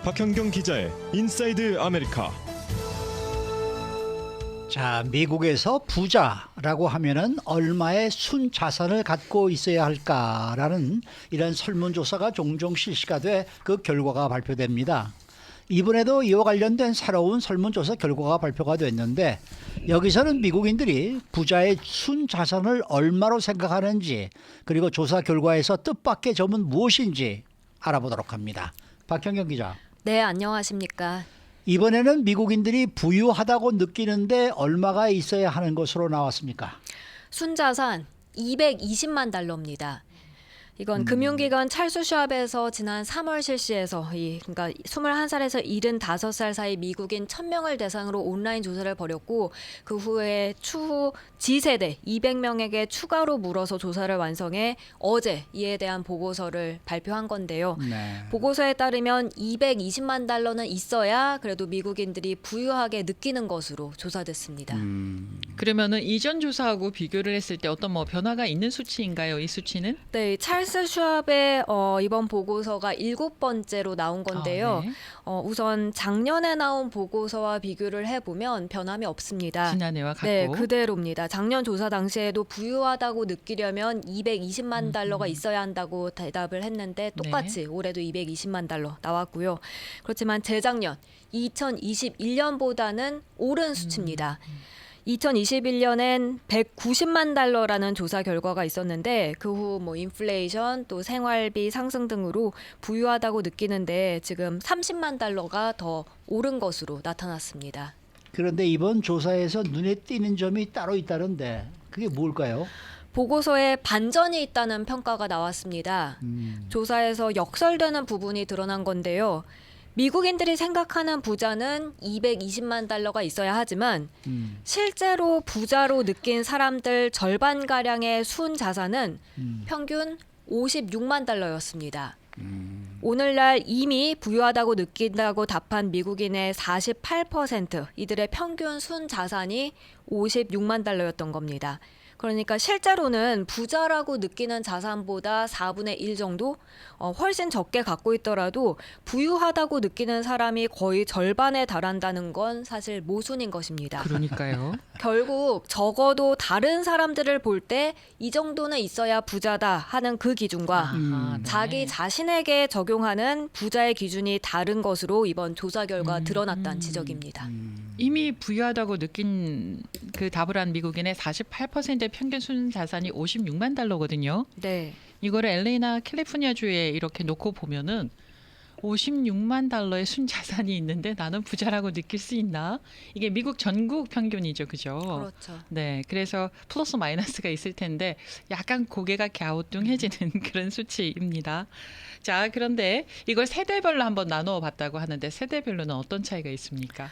박현경 기자의 인사이드 아메리카. 자, 미국에서 부자라고 하면은 얼마의 순자산을 갖고 있어야 할까라는 이런 설문조사가 종종 실시가 돼 그 결과가 발표됩니다. 이번에도 이와 관련된 새로운 설문조사 결과가 발표가 됐는데 여기서는 미국인들이 부자의 순자산을 얼마로 생각하는지 그리고 조사 결과에서 뜻밖의 점은 무엇인지 알아보도록 합니다. 박현경 기자. 네, 안녕하십니까. 이번에는 미국인들이 부유하다고 느끼는데 얼마가 있어야 하는 것으로 나왔습니까? 순자산 220만 달러입니다. 이건 금융기관 찰스샵에서 지난 3월 실시해서 그러니까 21살에서 75살 사이 미국인 1000명을 대상으로 온라인 조사를 벌였고 그 후에 추후 G세대 200명에게 추가로 물어서 조사를 완성해 어제 이에 대한 보고서를 발표한 건데요. 네. 보고서에 따르면 220만 달러는 있어야 그래도 미국인들이 부유하게 느끼는 것으로 조사됐습니다. 그러면은 이전 조사하고 비교를 했을 때 어떤 변화가 있는 수치인가요? 이 수치는? 네, 찰스 슈왑의 이번 보고서가 7번째로 나온 건데요. 네. 우선 작년에 나온 보고서와 비교를 해보면 변함이 없습니다. 지난해와 같고. 네, 그대로입니다. 작년 조사 당시에도 부유하다고 느끼려면 220만 달러가 있어야 한다고 대답을 했는데 똑같이 올해도 220만 달러 나왔고요. 그렇지만 재작년 2021년보다는 오른 수치입니다. 2021년엔 190만 달러라는 조사 결과가 있었는데 그 후 인플레이션 또 생활비 상승 등으로 부유하다고 느끼는데 지금 30만 달러가 더 오른 것으로 나타났습니다. 그런데 이번 조사에서 눈에 띄는 점이 따로 있다는데 그게 뭘까요? 보고서에 반전이 있다는 평가가 나왔습니다. 조사에서 역설되는 부분이 드러난 건데요. 미국인들이 생각하는 부자는 220만 달러가 있어야 하지만 실제로 부자로 느낀 사람들 절반가량의 순 자산은 평균 56만 달러였습니다. 오늘날 이미 부유하다고 느낀다고 답한 미국인의 48% 이들의 평균 순 자산이 56만 달러였던 겁니다. 그러니까 실제로는 부자라고 느끼는 자산보다 4분의 1 정도 훨씬 적게 갖고 있더라도 부유하다고 느끼는 사람이 거의 절반에 달한다는 건 사실 모순인 것입니다. 그러니까요. 결국 적어도 다른 사람들을 볼 때 이 정도는 있어야 부자다 하는 그 기준과 네. 자기 자신에게 적용하는 부자의 기준이 다른 것으로 이번 조사 결과 드러났다는 지적입니다. 이미 부유하다고 느낀 그 답을 한 미국인의 48%의 평균 순 자산이 56만 달러거든요. 네. 이거를 LA나 캘리포니아주에 이렇게 놓고 보면은 56만 달러의 순 자산이 있는데 나는 부자라고 느낄 수 있나? 이게 미국 전국 평균이죠, 그죠? 그렇죠. 네, 그래서 플러스 마이너스가 있을 텐데 약간 고개가 갸우뚱해지는 그런 수치입니다. 자, 그런데 이걸 세대별로 한번 나누어 봤다고 하는데 세대별로는 어떤 차이가 있습니까?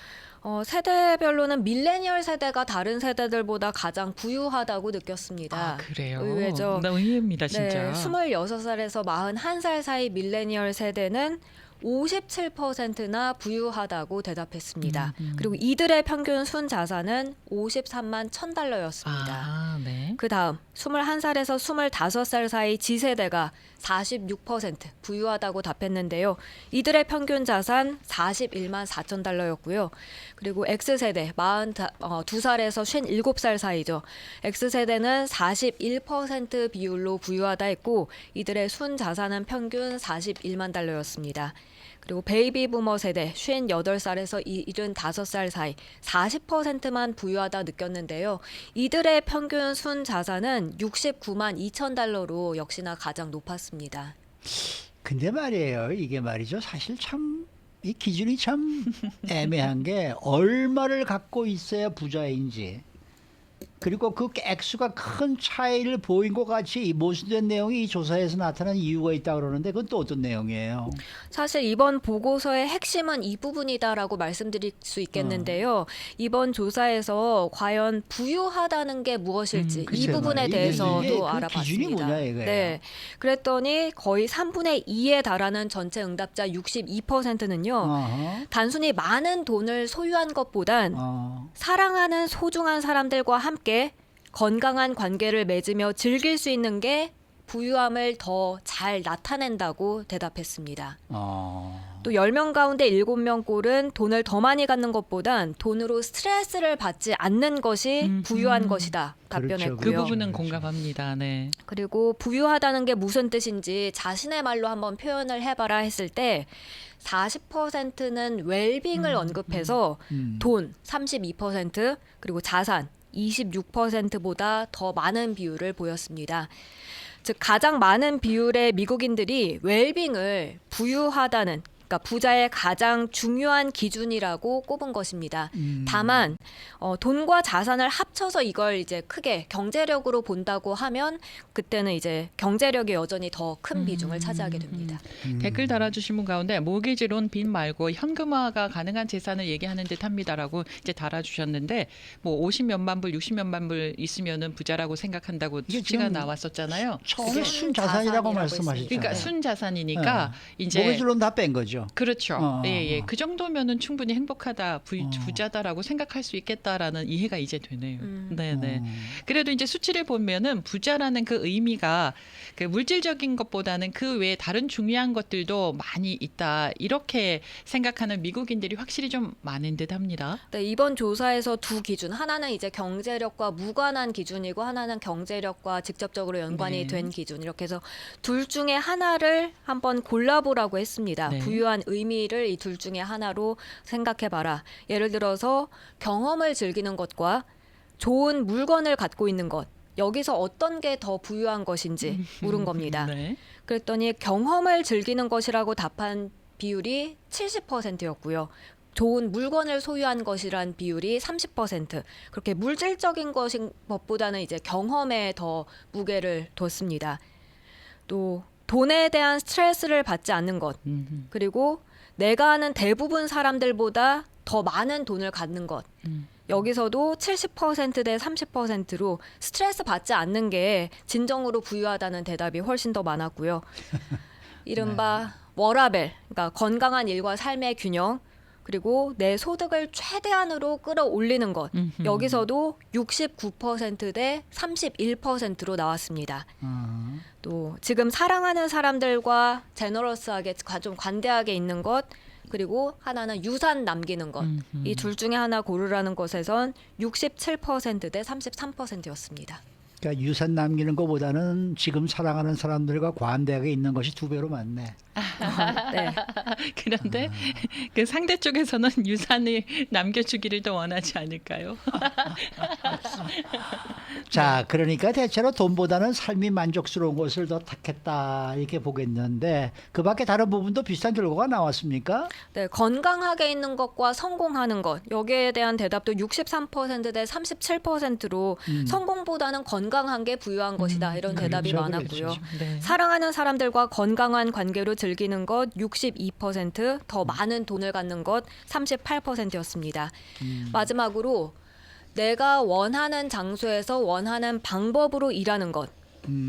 세대별로는 밀레니얼 세대가 다른 세대들보다 가장 부유하다고 느꼈습니다. 아, 그래요? 의외죠. 나 의외입니다, 진짜. 네, 26살에서 41살 사이 밀레니얼 세대는 57%나 부유하다고 대답했습니다. 그리고 이들의 평균 순 자산은 53만 1000달러였습니다. 아, 네. 그 다음 21살에서 25살 사이 G세대가 46% 부유하다고 답했는데요. 이들의 평균 자산 41만 4천 달러였고요. 그리고 X세대 42살에서 57살 사이죠. X세대는 41% 비율로 부유하다 했고 이들의 순 자산은 평균 41만 달러였습니다. 그리고 베이비 부머 세대 58살에서 75살 사이 40%만 부유하다 느꼈는데요. 이들의 평균 순 자산은 69만 2천 달러로 역시나 가장 높았습니다. 근데 말이에요. 이게 말이죠. 사실 참 이 기준이 참 애매한 게 얼마를 갖고 있어야 부자인지 그리고 그 액수가 큰 차이를 보인 것 같이 모순된 내용이 이 조사에서 나타난 이유가 있다고 그러는데 그건 또 어떤 내용이에요? 사실 이번 보고서의 핵심은 이 부분이다라고 말씀드릴 수 있겠는데요. 이번 조사에서 과연 부유하다는 게 무엇일지 이 글쎄 부분에 말이에요. 대해서도 이게 그 알아봤습니다. 기준이 뭐냐 이거예요. 네, 그랬더니 거의 3분의 2에 달하는 전체 응답자 62%는요. 어허. 단순히 많은 돈을 소유한 것보단 사랑하는 소중한 사람들과 함께 건강한 관계를 맺으며 즐길 수 있는 게 부유함을 더 잘 나타낸다고 대답했습니다. 어. 또 10명 가운데 7명 꼴은 돈을 더 많이 갖는 것보단 돈으로 스트레스를 받지 않는 것이 부유한 것이다 답변했고요. 그 부분은 공감합니다. 네. 그리고 부유하다는 게 무슨 뜻인지 자신의 말로 한번 표현을 해봐라 했을 때 40%는 웰빙을 언급해서 돈 32% 그리고 자산 26%보다 더 많은 비율을 보였습니다. 즉 가장 많은 비율의 미국인들이 웰빙을 부유하다는 그러니까 부자의 가장 중요한 기준이라고 꼽은 것입니다. 다만 돈과 자산을 합쳐서 이걸 이제 크게 경제력으로 본다고 하면 그때는 이제 경제력이 여전히 더 큰 비중을 차지하게 됩니다. 댓글 달아주신 분 가운데 모기지론 빚 말고 현금화가 가능한 재산을 얘기하는 듯합니다라고 이제 달아주셨는데 뭐 50몇만 불, 60몇만 불 있으면은 부자라고 생각한다고 이게 수치가 지금 나왔었잖아요. 처음에 그게 순자산이라고 자산이라고 말씀하셨잖아요. 그러니까 순자산이니까 이제 모기지론 다 뺀 거죠. 그렇죠. 예. 그 정도면은 충분히 행복하다, 부자다라고 생각할 수 있겠다라는 이해가 이제 되네요. 네네. 그래도 이제 수치를 보면은 부자라는 그 의미가 그 물질적인 것보다는 그 외에 다른 중요한 것들도 많이 있다. 이렇게 생각하는 미국인들이 확실히 좀 많은 듯합니다. 네, 이번 조사에서 두 기준, 하나는 이제 경제력과 무관한 기준이고 하나는 경제력과 직접적으로 연관이 네. 된 기준. 이렇게 해서 둘 중에 하나를 한번 골라보라고 했습니다. 네. 부유한 의미를 이 둘 중에 하나로 생각해봐라. 예를 들어서 경험을 즐기는 것과 좋은 물건을 갖고 있는 것. 여기서 어떤 게 더 부유한 것인지 물은 겁니다. 네. 그랬더니 경험을 즐기는 것이라고 답한 비율이 70%였고요. 좋은 물건을 소유한 것이란 비율이 30%. 그렇게 물질적인 것인 것보다는 이제 경험에 더 무게를 뒀습니다. 또 돈에 대한 스트레스를 받지 않는 것. 그리고 내가 아는 대부분 사람들보다 더 많은 돈을 갖는 것. 여기서도 70%대 30%로 스트레스 받지 않는 게 진정으로 부유하다는 대답이 훨씬 더 많았고요. 이른바 워라벨, 그러니까 건강한 일과 삶의 균형, 그리고 내 소득을 최대한으로 끌어올리는 것. 여기서도 69%대 31%로 나왔습니다. 또 지금 사랑하는 사람들과 제너러스하게 좀 관대하게 있는 것. 그리고 하나는 유산 남기는 것. 이 둘 중에 하나 고르라는 것에선 67%대 33%였습니다. 그러니까 유산 남기는 것보다는 지금 사랑하는 사람들과 관대하게 있는 것이 두 배로 많네. 네. 그런데 그 상대 쪽에서는 유산을 남겨주기를 더 원하지 않을까요? 자, 그러니까 대체로 돈보다는 삶이 만족스러운 것을 더 택했다 이렇게 보겠는데 그 밖에 다른 부분도 비슷한 결과가 나왔습니까? 네, 건강하게 있는 것과 성공하는 것. 여기에 대한 대답도 63%대 37%로 성공보다는 건강한 게 부유한 것이다. 이런 대답이 그렇죠, 많았고요. 그렇죠. 네. 사랑하는 사람들과 건강한 관계로 즐기는 것 62%, 더 많은 돈을 갖는 것 38%였습니다. 마지막으로 내가 원하는 장소에서 원하는 방법으로 일하는 것.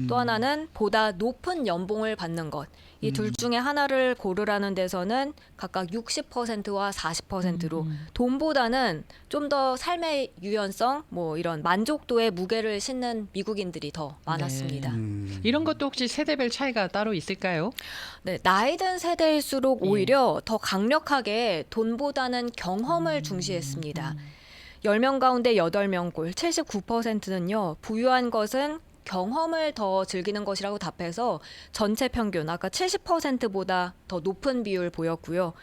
또 하나는 보다 높은 연봉을 받는 것. 이 둘 중에 하나를 고르라는 데서는 각각 60%와 40%로 돈보다는 좀 더 삶의 유연성, 뭐 이런 만족도에 무게를 싣는 미국인들이 더 많았습니다. 이런 것도 혹시 세대별 차이가 따로 있을까요? 네, 나이 든 세대일수록 오히려 더 강력하게 돈보다는 경험을 중시했습니다. 10명 가운데 8명 꼴, 79%는요. 부유한 것은 경험을 더 즐기는 것이라고 답해서 전체 평균 아까 70%보다 더 높은 비율 보였고요.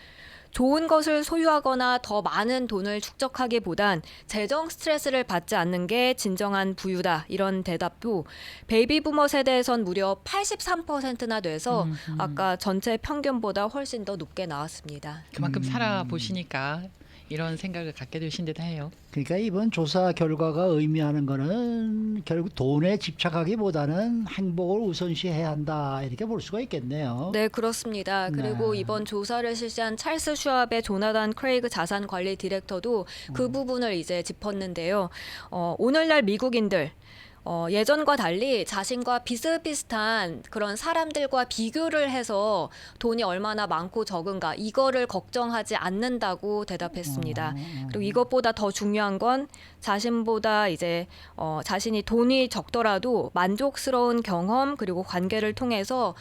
좋은 것을 소유하거나 더 많은 돈을 축적하기보단 재정 스트레스를 받지 않는 게 진정한 부유다. 이런 대답도 베이비 부머 세대에선 무려 83%나 돼서 아까 전체 평균보다 훨씬 더 높게 나왔습니다. 그만큼 살아보시니까 이런 생각을 갖게 되신 듯해요. 그러니까 이번 조사 결과가 의미하는 거는 결국 돈에 집착하기보다는 행복을 우선시해야 한다 이렇게 볼 수가 있겠네요. 네, 그렇습니다. 그리고 네. 이번 조사를 실시한 찰스 슈왑의 조나단 크레이그 자산관리 디렉터도 그 부분을 이제 짚었는데요. 오늘날 미국인들 예전과 달리 자신과 비슷비슷한 그런 사람들과 비교를 해서 돈이 얼마나 많고 적은가 이거를 걱정하지 않는다고 대답했습니다. 그리고 이것보다 더 중요한 건 자신보다 이제 자신이 돈이 적더라도 만족스러운 경험 그리고 관계를 통해서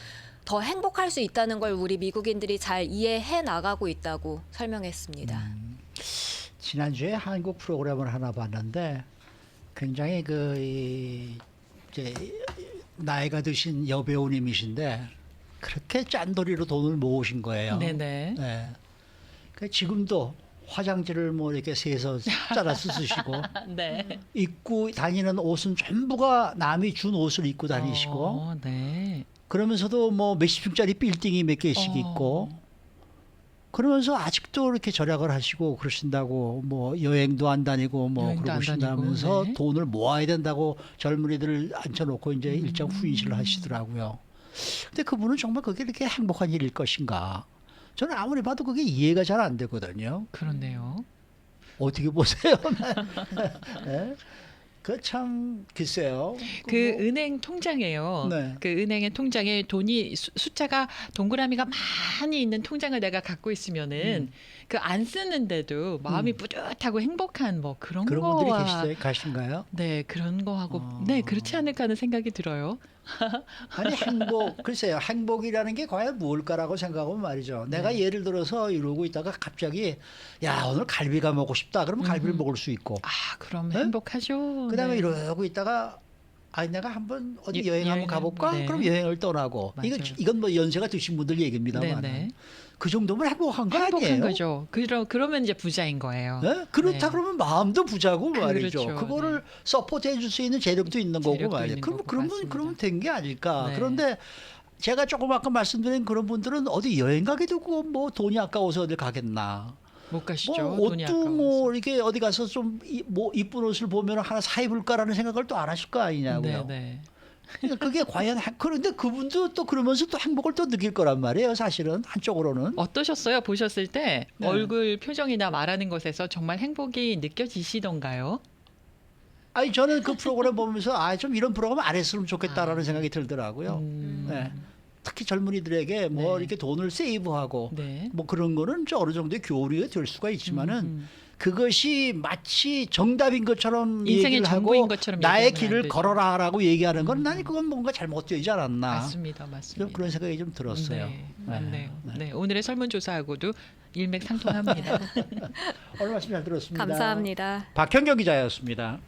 더 행복할 수 있다는 걸 우리 미국인들이 잘 이해해 나가고 있다고 설명했습니다. 지난주에 한국 프로그램을 하나 봤는데 굉장히 이제 나이가 드신 여배우님이신데 그렇게 짠돌이로 돈을 모으신 거예요. 네네. 네. 그 지금도 화장지를 뭐 이렇게 세서 잘라서 쓰시고 네. 입고 다니는 옷은 전부가 남이 준 옷을 입고 다니시고 네. 그러면서도 뭐 몇십 층짜리 빌딩이 몇 개씩 어. 있고 그러면서 아직도 이렇게 절약을 하시고 그러신다고 뭐 여행도 안 다니고 뭐 여행도 안 그러신다면서 다니고, 네. 돈을 모아야 된다고 젊은이들을 앉혀놓고 이제 일정 후인실을 하시더라고요. 근데 그분은 정말 그게 이렇게 행복한 일일 것인가? 저는 아무리 봐도 그게 이해가 잘 안 되거든요. 그렇네요. 어떻게 보세요? 네? 그 참 글쎄요. 그 뭐, 은행 통장에요. 네. 그 은행의 통장에 돈이 숫자가 동그라미가 많이 있는 통장을 내가 갖고 있으면은 그 안 쓰는데도 마음이 뿌듯하고 행복한 뭐 그런 그런 분들이 거와 가신가요? 네 그런 거하고 어. 네 그렇지 않을까 하는 생각이 들어요. 아니 글쎄요 행복이라는 게 과연 무엇일까라고 생각하면 말이죠. 내가 네. 예를 들어서 이러고 있다가 갑자기 야 오늘 갈비가 먹고 싶다. 그러면 갈비를 먹을 수 있고. 아 그럼 네? 행복하죠. 그다음에 네. 이러고 있다가 아니 내가 한번 어디 여행 한번 여행을, 가볼까? 네. 그럼 여행을 떠나고 맞아요. 이건 뭐 연세가 드신 분들 얘기입니다만 네네. 그 정도면 행복한 거 행복한 아니에요? 거죠. 그러면 이제 부자인 거예요. 네? 그렇다 네. 그러면 마음도 부자고 말이죠. 그렇죠. 그거를 네. 서포트 해줄 수 있는 재력도 있는 거고 재력도 말이에요. 있는 그럼 거고, 그러면 맞습니다. 그러면 된 게 아닐까. 네. 그런데 제가 조금 아까 말씀드린 그런 분들은 어디 여행 가기도 뭐 돈이 아까워서 어딜 가겠나. 못 가시죠. 뭐 돈이 옷도 아까워서. 뭐 이렇게 어디 가서 좀 뭐 이쁜 옷을 보면 하나 사 입을까라는 생각을 또 안 하실 거 아니냐고요. 네네. 그러니까 그게 과연 그런데 그분도 또 그러면서 또 행복을 또 느낄 거란 말이에요. 사실은 한쪽으로는. 어떠셨어요? 보셨을 때 네. 얼굴 표정이나 말하는 것에서 정말 행복이 느껴지시던가요? 아니 저는 그 프로그램 보면서 좀 이런 프로그램 안 했으면 좋겠다라는 생각이 들더라고요. 네. 특히 젊은이들에게 뭐 네. 이렇게 돈을 세이브하고 네. 뭐 그런 거는 좀 어느 정도의 교류가 될 수가 있지만은 그것이 마치 정답인 것처럼 인생의 얘기를 전부인 하고 것처럼 나의 얘기하면 안 길을 되죠. 걸어라라고 얘기하는 건 나는 그건 뭔가 잘못되지 않았나. 맞습니다. 좀 맞습니다. 그런 생각이 좀 들었어요. 네, 맞네요. 네. 네, 오늘의 설문조사하고도 일맥상통합니다. 오늘 말씀 잘 들었습니다. 감사합니다. 박현경 기자였습니다.